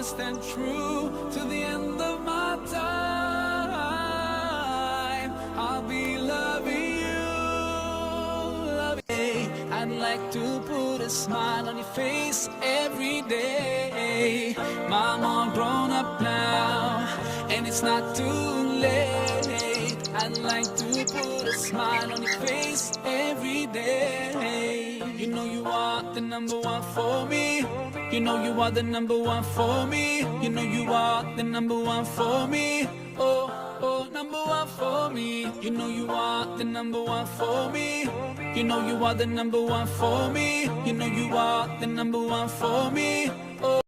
honest and true to the end of my time. I'll be loving you, loving you. I'd like to put a smile on your face every day. I'm all grown up now, and it's not too late. I'd like to put a smile on your face every day. You know you are the number one for me. You know you are the number one for me. You know you are the number one for me. Oh, oh, number one for me. You know you are the number one for me. You know you are the number one for me. You know you are the number one for me. Oh.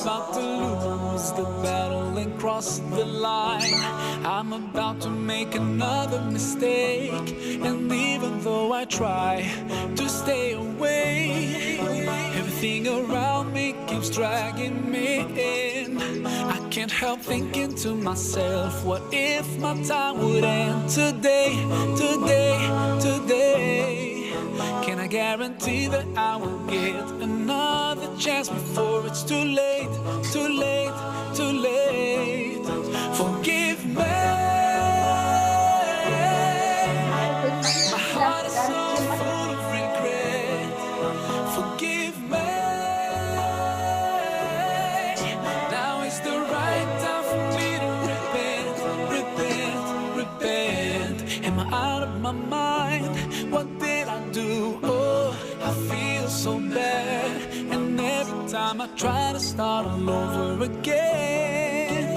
About to lose the battle and cross the line. I'm about to make another mistake, and even though I try to stay away, everything around me keeps dragging me in. I can't help thinking to myself, what if my time would end today, today, today? Can I guarantee that I will get another chance before it's too late, too late, too late? Forgive me. My heart is so full of regret. Forgive me. Now is the right time for me to repent, repent, repent. Am I out of my mind? What did I do? Oh, I feel so bad, and every time I try to start all over again,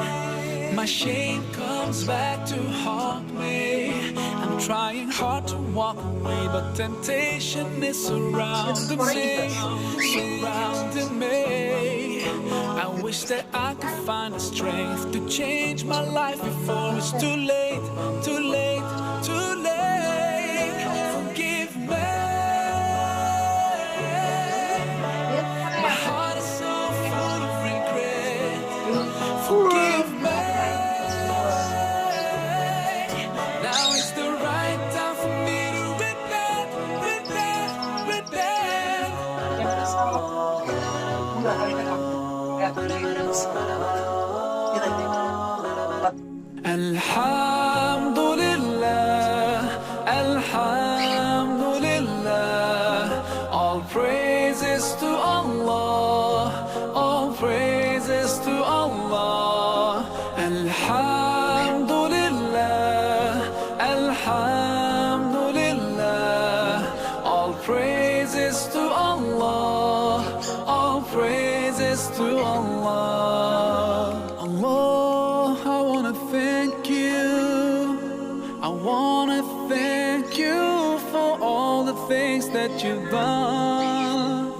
my shame comes back to haunt me. I'm trying hard to walk away, but temptation is surrounding me, surrounding me. I wish that I could find the strength to change my life before it's too late, too late, too late. Forgive me. My heart is so full of regret. Forgive me. Now is the right time for me to repent, repent, repent. Alhamdulillah, Alhamdulillah. All praises to Allah, all praises to Allah. Alhamdulillah, Alhamdulillah. All praises to Allah, all praises to Allah. Allah, I wanna thank you. I wanna thank you for all the things that you've done.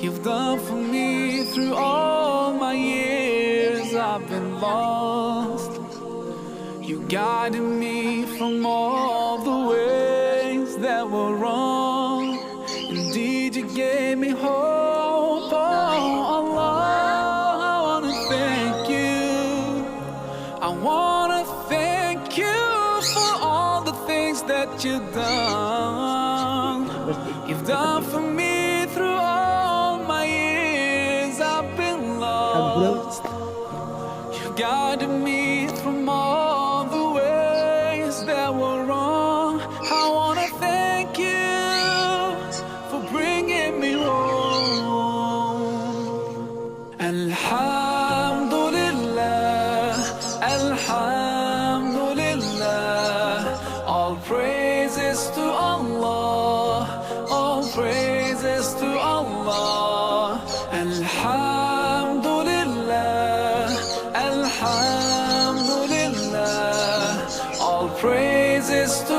You've done for me through all my years I've been lost. You guided me from all the ways that were wrong. Indeed, you gave me hope. Oh, Allah, I wanna thank you. I wanna thank you for all the things that you've done. You've done for me through all my years I've been lost. You guided me from all the ways that were wrong. I wanna thank you for bringing me home. Alhamdulillah, Alhamdulillah. All praises to Allah, all praises to Allah. Alhamdulillah, Alhamdulillah. All praises to